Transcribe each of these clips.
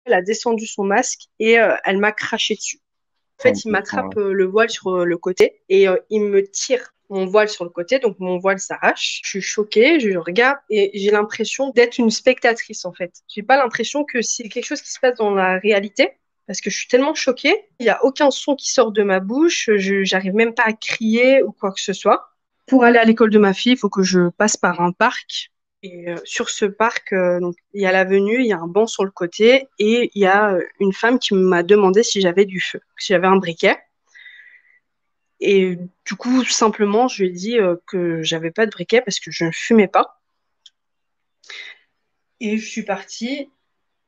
Elle a descendu son masque et elle m'a craché dessus. En fait, il m'attrape le voile sur le côté et il me tire mon voile sur le côté, donc mon voile s'arrache. Je suis choquée, je regarde et j'ai l'impression d'être une spectatrice en fait. J'ai pas l'impression que c'est quelque chose qui se passe dans la réalité parce que je suis tellement choquée. Il y a aucun son qui sort de ma bouche, j'arrive même pas à crier ou quoi que ce soit. Pour aller à l'école de ma fille, il faut que je passe par un parc. Et sur ce parc, donc, il y a l'avenue, il y a un banc sur le côté et il y a une femme qui m'a demandé si j'avais du feu, si j'avais un briquet. Et du coup, simplement, je lui ai dit que j'avais pas de briquet parce que je ne fumais pas. Et je suis partie.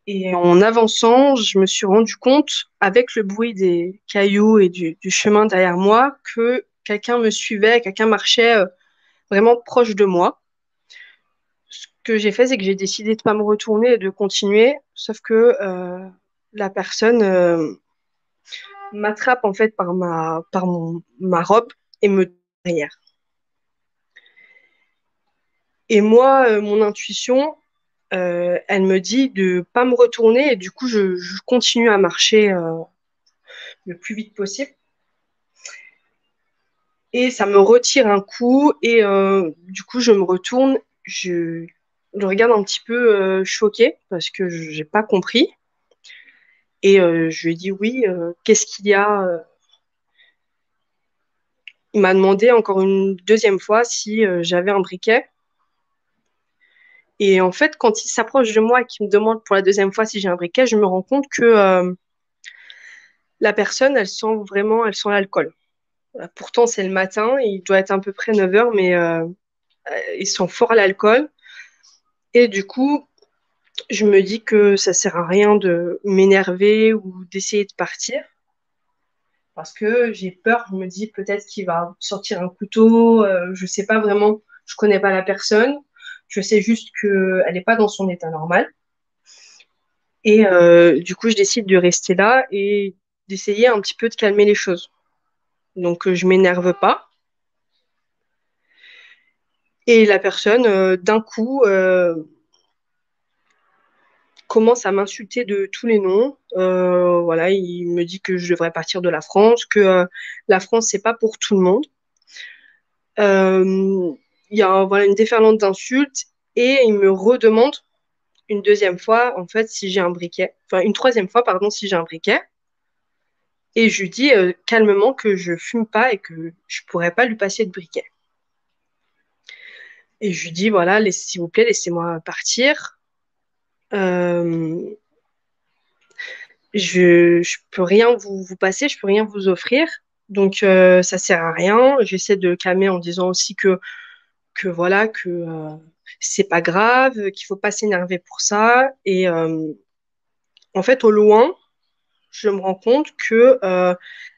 Et en avançant, je me suis rendu compte, avec le bruit des cailloux et du chemin derrière moi, que quelqu'un me suivait, quelqu'un marchait vraiment proche de moi. Ce que j'ai fait, c'est que j'ai décidé de pas me retourner et de continuer, sauf que la personne m'attrape en fait ma robe et me derrière. Et moi, mon intuition, elle me dit de pas me retourner et du coup, je continue à marcher le plus vite possible. Et ça me retire un coup et du coup, je me retourne, je le regarde un petit peu choquée parce que j'ai pas compris. Et je lui ai dit oui, qu'est-ce qu'il y a? Il m'a demandé encore une deuxième fois si j'avais un briquet. Et en fait, quand il s'approche de moi et qu'il me demande pour la deuxième fois si j'ai un briquet, je me rends compte que la personne, elle sent l'alcool. Pourtant, c'est le matin, il doit être à peu près 9 heures, mais il sent fort l'alcool. Et du coup, je me dis que ça sert à rien de m'énerver ou d'essayer de partir. Parce que j'ai peur, je me dis peut-être qu'il va sortir un couteau, je sais pas vraiment, je connais pas la personne, je sais juste qu'elle n'est pas dans son état normal. Et du coup, je décide de rester là et d'essayer un petit peu de calmer les choses. Donc, je m'énerve pas. Et la personne, d'un coup, commence à m'insulter de tous les noms. Voilà, il me dit que je devrais partir de la France, que la France, c'est pas pour tout le monde. Euh, il y a voilà, une déferlante d'insultes et il me redemande une deuxième fois, en fait, si j'ai un briquet. Enfin, une troisième fois, pardon, si j'ai un briquet. Et je lui dis calmement que je fume pas et que je pourrais pas lui passer de briquet. Et je lui dis, voilà, s'il vous plaît, laissez-moi partir. Euh, je peux rien vous passer, je peux rien vous offrir. Donc, ça sert à rien. J'essaie de le calmer en disant aussi que voilà, que c'est pas grave, qu'il faut pas s'énerver pour ça. Et en fait, au loin, je me rends compte que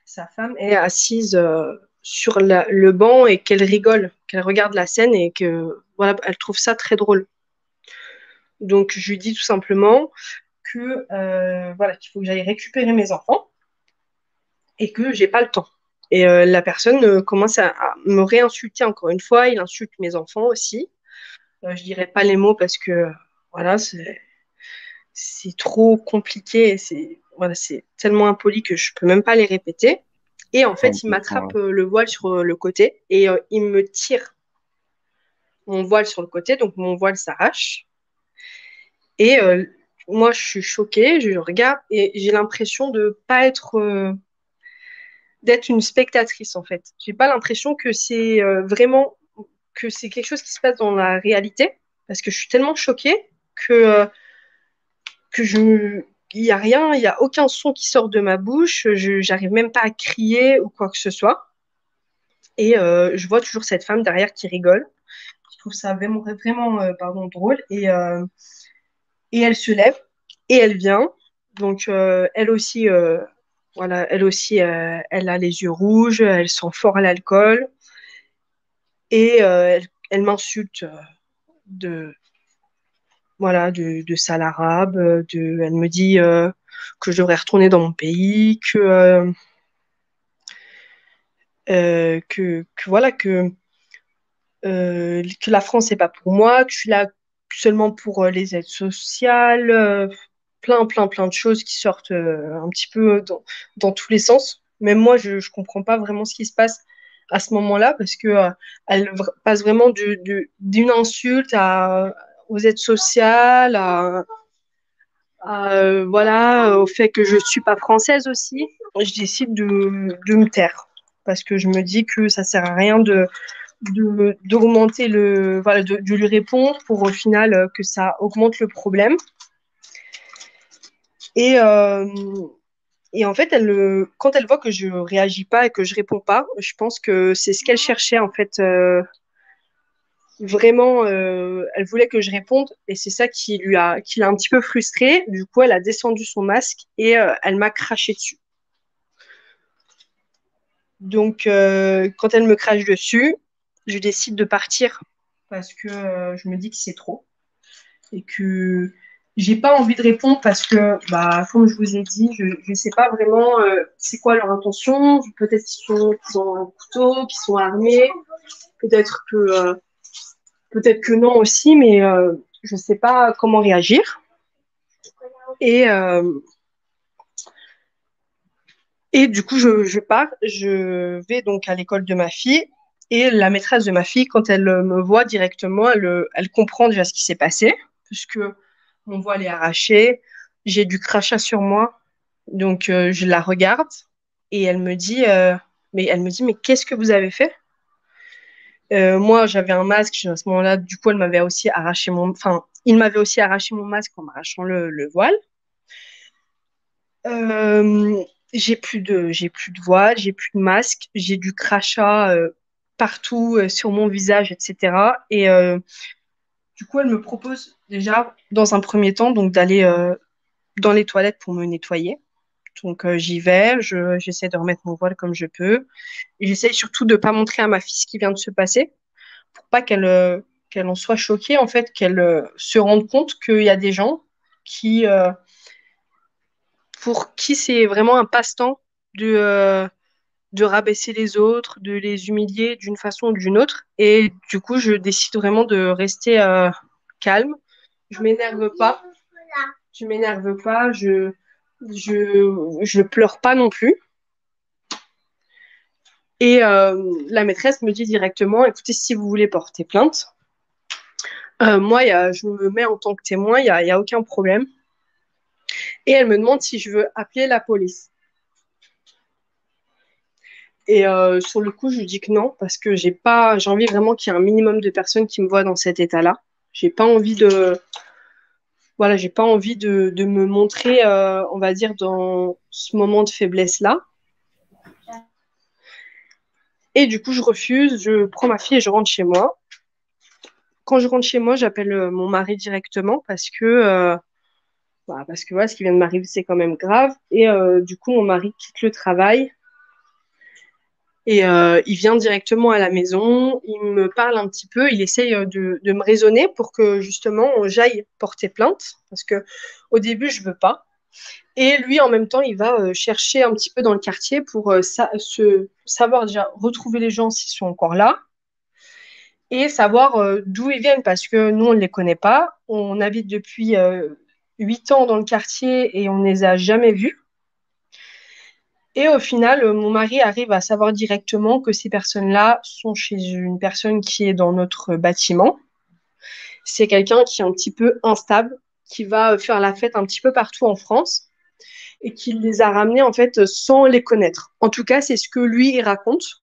sa femme est assise sur le banc et qu'elle rigole, qu'elle regarde la scène et que voilà, elle trouve ça très drôle. Donc, je lui dis tout simplement que voilà, qu'il faut que j'aille récupérer mes enfants et que j'ai pas le temps. Et la personne commence à me réinsulter encore une fois. Il insulte mes enfants aussi. Je dirais pas les mots parce que voilà, c'est trop compliqué. C'est voilà, c'est tellement impoli que je peux même pas les répéter. Et en fait, il m'attrape le voile sur le côté et il me tire mon voile sur le côté, donc mon voile s'arrache. Et moi, je suis choquée, je regarde et j'ai l'impression de pas être d'être une spectatrice en fait. J'ai pas l'impression que c'est vraiment que c'est quelque chose qui se passe dans la réalité parce que je suis tellement choquée que il y a rien, il y a aucun son qui sort de ma bouche, j'arrive même pas à crier ou quoi que ce soit. Et je vois toujours cette femme derrière qui rigole. Je trouve ça vraiment pardon, drôle. Et elle se lève et elle vient. Donc elle aussi, voilà, elle aussi, elle a les yeux rouges, elle sent fort l'alcool et elle m'insulte de voilà de sale arabe. Elle me dit que je devrais retourner dans mon pays, que voilà que la France c'est pas pour moi, que je suis là seulement pour les aides sociales. plein de choses qui sortent un petit peu dans tous les sens. Même moi, je ne comprends pas vraiment ce qui se passe à ce moment-là parce que elle passe vraiment d'une insulte aux aides sociales, voilà, au fait que je suis pas française aussi. Je décide de me taire parce que je me dis que ça sert à rien d'augmenter voilà, de lui répondre pour au final que ça augmente le problème. Et, euh, et en fait, quand elle voit que je réagis pas et que je réponds pas, je pense que c'est ce qu'elle cherchait en fait. Vraiment, elle voulait que je réponde et c'est ça qui l'a un petit peu frustrée. Du coup, elle a descendu son masque et elle m'a craché dessus. Donc, quand elle me crache dessus, je décide de partir parce que je me dis que c'est trop et que j'ai pas envie de répondre parce que, bah, comme je vous ai dit, je sais pas vraiment c'est quoi leur intention. Peut-être qu'ils ont un couteau, qu'ils sont armés. Peut-être que, euh, peut-être que non aussi, mais je sais pas comment réagir. Et, euh, et du coup, je pars, je vais donc à l'école de ma fille. Et la maîtresse de ma fille, quand elle me voit directement, elle comprend déjà ce qui s'est passé, puisque mon voile est arraché, j'ai du crachat sur moi. Donc, je la regarde et elle me dit, mais qu'est-ce que vous avez fait? Moi, j'avais un masque à ce moment-là. Du coup, il m'avait aussi arraché mon masque en m'arrachant le voile. Euh, j'ai plus de voile, j'ai plus de masque, j'ai du crachat partout sur mon visage, etc. Et du coup, elle me propose déjà, dans un premier temps, donc d'aller dans les toilettes pour me nettoyer. Donc j'y vais, j'essaie de remettre mon voile comme je peux. Et j'essaie surtout de ne pas montrer à ma fille ce qui vient de se passer, pour pas qu'elle en soit choquée, en fait, qu'elle se rende compte qu'il y a des gens qui, pour qui c'est vraiment un passe-temps de rabaisser les autres, de les humilier d'une façon ou d'une autre. Et du coup, je décide vraiment de rester calme. Je m'énerve pas. Je m'énerve pas. Je pleure pas non plus. Et la maîtresse me dit directement, écoutez, si vous voulez porter plainte, moi, je me mets en tant que témoin, il y a aucun problème. Et elle me demande si je veux appeler la police. Et sur le coup, je lui dis que non, parce que j'ai envie vraiment qu'il y ait un minimum de personnes qui me voient dans cet état-là. J'ai pas envie voilà, j'ai pas envie de me montrer, on va dire, dans ce moment de faiblesse-là. Et du coup, je refuse, je prends ma fille et je rentre chez moi. Quand je rentre chez moi, j'appelle mon mari directement parce que voilà, ce qui vient de m'arriver, c'est quand même grave. Et du coup, mon mari quitte le travail et il vient directement à la maison. Il me parle un petit peu, il essaye de me raisonner pour que justement j'aille porter plainte parce que au début, je veux pas. Et lui, en même temps, il va chercher un petit peu dans le quartier pour savoir déjà retrouver les gens s'ils sont encore là et savoir d'où ils viennent parce que nous, on ne les connaît pas. On habite depuis 8 ans dans le quartier et on ne les a jamais vus. Et au final, mon mari arrive à savoir directement que ces personnes-là sont chez une personne qui est dans notre bâtiment. C'est quelqu'un qui est un petit peu instable, qui va faire la fête un petit peu partout en France et qui les a ramenés en fait sans les connaître. En tout cas, c'est ce que lui il raconte.